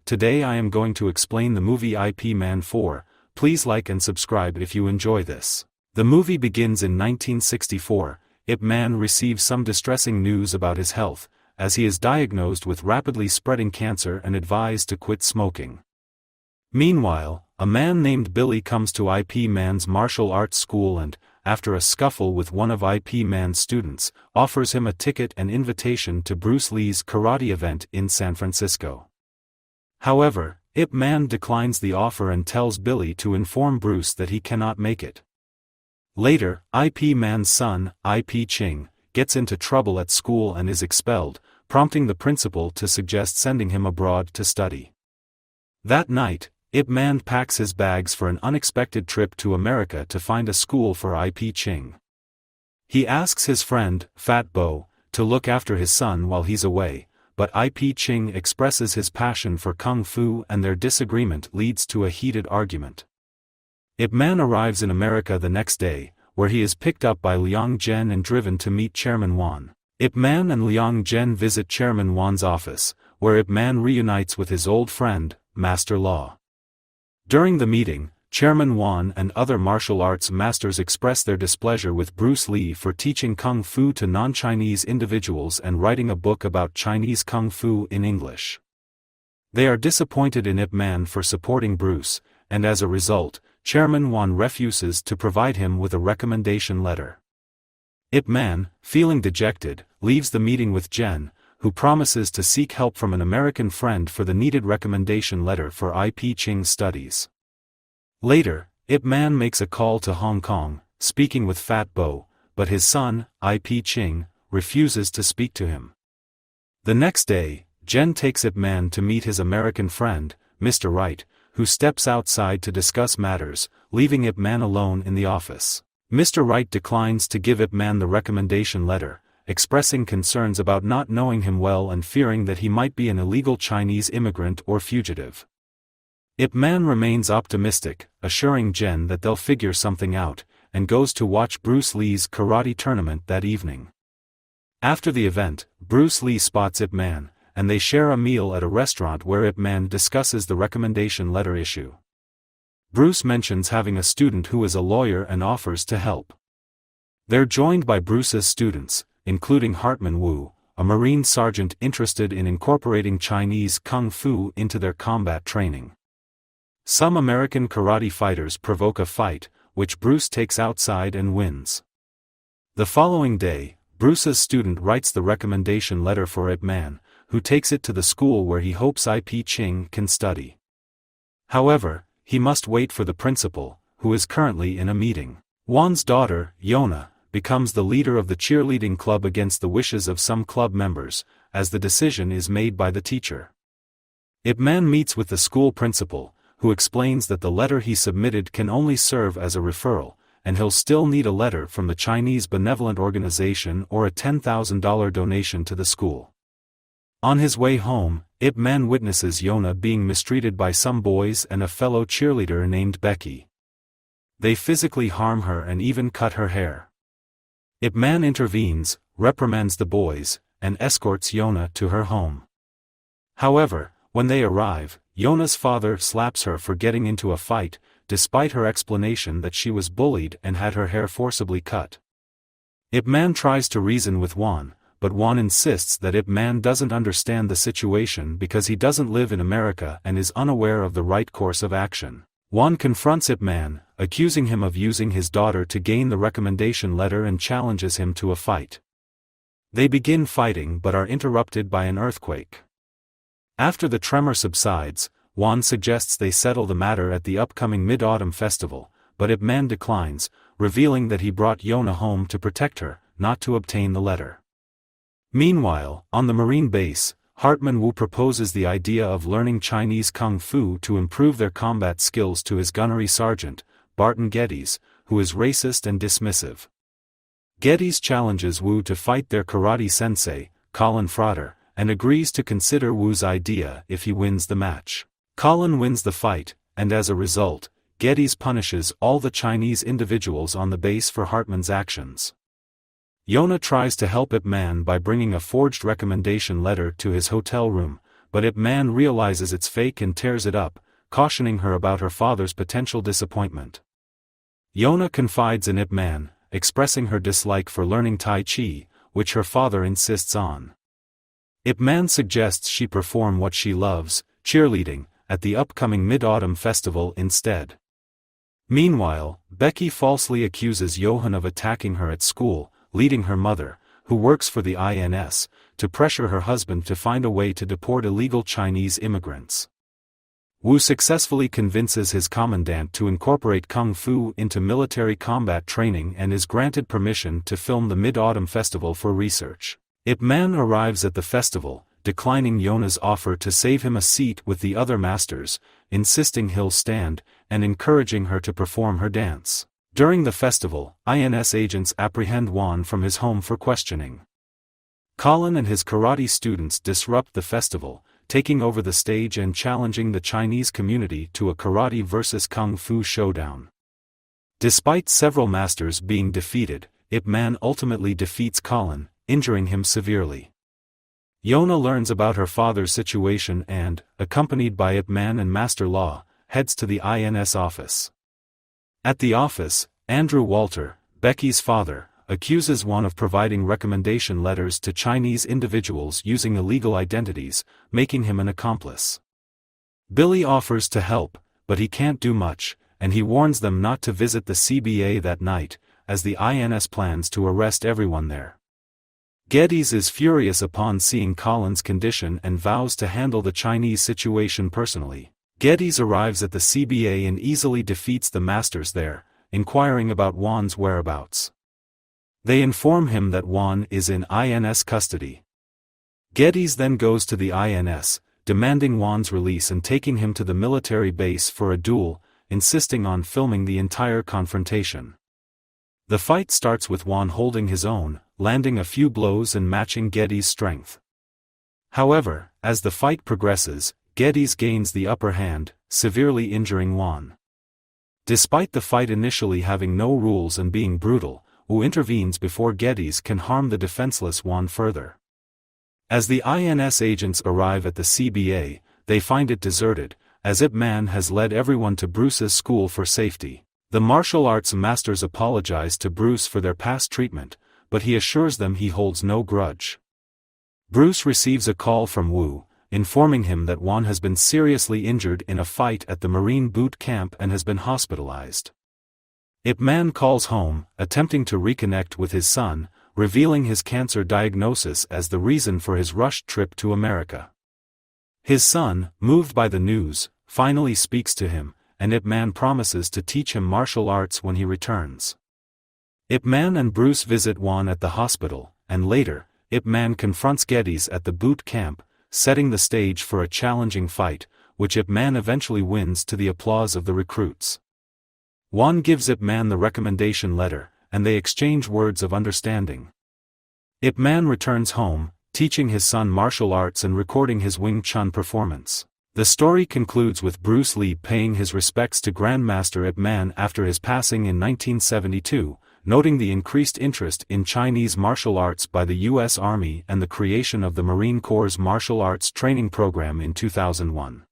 today I am going to explain the movie Ip Man 4, please like and subscribe if you enjoy this. The movie begins in 1964, Ip Man receives some distressing news about his health, as he is diagnosed with rapidly spreading cancer and advised to quit smoking. Meanwhile, a man named Billy comes to Ip Man's martial arts school and, after a scuffle with one of Ip Man's students, offers him a ticket and invitation to Bruce Lee's karate event in San Francisco. However, Ip Man declines the offer and tells Billy to inform Bruce that he cannot make it. Later, Ip Man's son, Ip Ching, gets into trouble at school and is expelled, prompting the principal to suggest sending him abroad to study. That night, Ip Man packs his bags for an unexpected trip to America to find a school for Ip Ching. He asks his friend, Fat Bo, to look after his son while he's away, but Ip Ching expresses his passion for Kung Fu and their disagreement leads to a heated argument. Ip Man arrives in America the next day, where he is picked up by Liang Zhen and driven to meet Chairman Wan. Ip Man and Liang Zhen visit Chairman Wan's office, where Ip Man reunites with his old friend, Master Law. During the meeting, Chairman Wan and other martial arts masters express their displeasure with Bruce Lee for teaching Kung Fu to non-Chinese individuals and writing a book about Chinese Kung Fu in English. They are disappointed in Ip Man for supporting Bruce, and as a result, Chairman Wan refuses to provide him with a recommendation letter. Ip Man, feeling dejected, leaves the meeting with Zhen, who promises to seek help from an American friend for the needed recommendation letter for Ip Ching's studies. Later, Ip Man makes a call to Hong Kong, speaking with Fat Bo, but his son, Ip Ching, refuses to speak to him. The next day, Zhen takes Ip Man to meet his American friend, Mr. Wright, who steps outside to discuss matters, leaving Ip Man alone in the office. Mr. Wright declines to give Ip Man the recommendation letter, expressing concerns about not knowing him well and fearing that he might be an illegal Chinese immigrant or fugitive. Ip Man remains optimistic, assuring Zhen that they'll figure something out, and goes to watch Bruce Lee's karate tournament that evening. After the event, Bruce Lee spots Ip Man, and they share a meal at a restaurant where Ip Man discusses the recommendation letter issue. Bruce mentions having a student who is a lawyer and offers to help. They're joined by Bruce's students, including Hartman Wu, a Marine sergeant interested in incorporating Chinese Kung Fu into their combat training. Some American karate fighters provoke a fight, which Bruce takes outside and wins. The following day, Bruce's student writes the recommendation letter for Ip Man, who takes it to the school where he hopes Ip Ching can study. However, he must wait for the principal, who is currently in a meeting. Wan's daughter, Yona, becomes the leader of the cheerleading club against the wishes of some club members, as the decision is made by the teacher. Ip Man meets with the school principal, who explains that the letter he submitted can only serve as a referral, and he'll still need a letter from the Chinese benevolent organization or a $10,000 donation to the school. On his way home, Ip Man witnesses Yona being mistreated by some boys and a fellow cheerleader named Becky. They physically harm her and even cut her hair. Ip Man intervenes, reprimands the boys, and escorts Yona to her home. However, when they arrive, Yona's father slaps her for getting into a fight, despite her explanation that she was bullied and had her hair forcibly cut. Ip Man tries to reason with Wan, but Wan insists that Ip Man doesn't understand the situation because he doesn't live in America and is unaware of the right course of action. Wan confronts Ip Man, accusing him of using his daughter to gain the recommendation letter and challenges him to a fight. They begin fighting but are interrupted by an earthquake. After the tremor subsides, Wan suggests they settle the matter at the upcoming Mid-Autumn Festival, but Ip Man declines, revealing that he brought Yona home to protect her, not to obtain the letter. Meanwhile, on the Marine base, Hartman Wu proposes the idea of learning Chinese Kung Fu to improve their combat skills to his gunnery sergeant, Barton Geddes, who is racist and dismissive. Geddes challenges Wu to fight their karate sensei, Colin Frater, and agrees to consider Wu's idea if he wins the match. Colin wins the fight, and as a result, Geddes punishes all the Chinese individuals on the base for Hartman's actions. Yona tries to help Ip Man by bringing a forged recommendation letter to his hotel room, but Ip Man realizes it's fake and tears it up, cautioning her about her father's potential disappointment. Yona confides in Ip Man, expressing her dislike for learning Tai Chi, which her father insists on. Ip Man suggests she perform what she loves, cheerleading, at the upcoming Mid-Autumn Festival instead. Meanwhile, Becky falsely accuses Johan of attacking her at school, leading her mother, who works for the INS, to pressure her husband to find a way to deport illegal Chinese immigrants. Wu successfully convinces his commandant to incorporate Kung Fu into military combat training and is granted permission to film the Mid-Autumn Festival for research. Ip Man arrives at the festival, declining Yona's offer to save him a seat with the other masters, insisting he'll stand, and encouraging her to perform her dance. During the festival, INS agents apprehend Wan from his home for questioning. Colin and his karate students disrupt the festival, taking over the stage and challenging the Chinese community to a karate versus kung fu showdown. Despite several masters being defeated, Ip Man ultimately defeats Colin, injuring him severely. Yona learns about her father's situation and, accompanied by Ip Man and Master Law, heads to the INS office. At the office, Andrew Walter, Becky's father, accuses Wan of providing recommendation letters to Chinese individuals using illegal identities, making him an accomplice. Billy offers to help, but he can't do much, and he warns them not to visit the CBA that night, as the INS plans to arrest everyone there. Geddes is furious upon seeing Colin's condition and vows to handle the Chinese situation personally. Geddes arrives at the CBA and easily defeats the masters there, inquiring about Wan's whereabouts. They inform him that Wan is in INS custody. Geddes then goes to the INS, demanding Wan's release and taking him to the military base for a duel, insisting on filming the entire confrontation. The fight starts with Wan holding his own, landing a few blows and matching Geddes' strength. However, as the fight progresses, Geddes gains the upper hand, severely injuring Wan. Despite the fight initially having no rules and being brutal, Wu intervenes before Geddes can harm the defenseless Wan further. As the INS agents arrive at the CBA, they find it deserted, as Ip Man has led everyone to Bruce's school for safety. The martial arts masters apologize to Bruce for their past treatment, but he assures them he holds no grudge. Bruce receives a call from Wu, informing him that Wan has been seriously injured in a fight at the Marine boot camp and has been hospitalized. Ip Man calls home, attempting to reconnect with his son, revealing his cancer diagnosis as the reason for his rushed trip to America. His son, moved by the news, finally speaks to him, and Ip Man promises to teach him martial arts when he returns. Ip Man and Bruce visit Wan at the hospital, and later, Ip Man confronts Geddes at the boot camp, setting the stage for a challenging fight, which Ip Man eventually wins to the applause of the recruits. Wan gives Ip Man the recommendation letter, and they exchange words of understanding. Ip Man returns home, teaching his son martial arts and recording his Wing Chun performance. The story concludes with Bruce Lee paying his respects to Grandmaster Ip Man after his passing in 1972, noting the increased interest in Chinese martial arts by the U.S. Army and the creation of the Marine Corps' Martial Arts Training Program in 2001.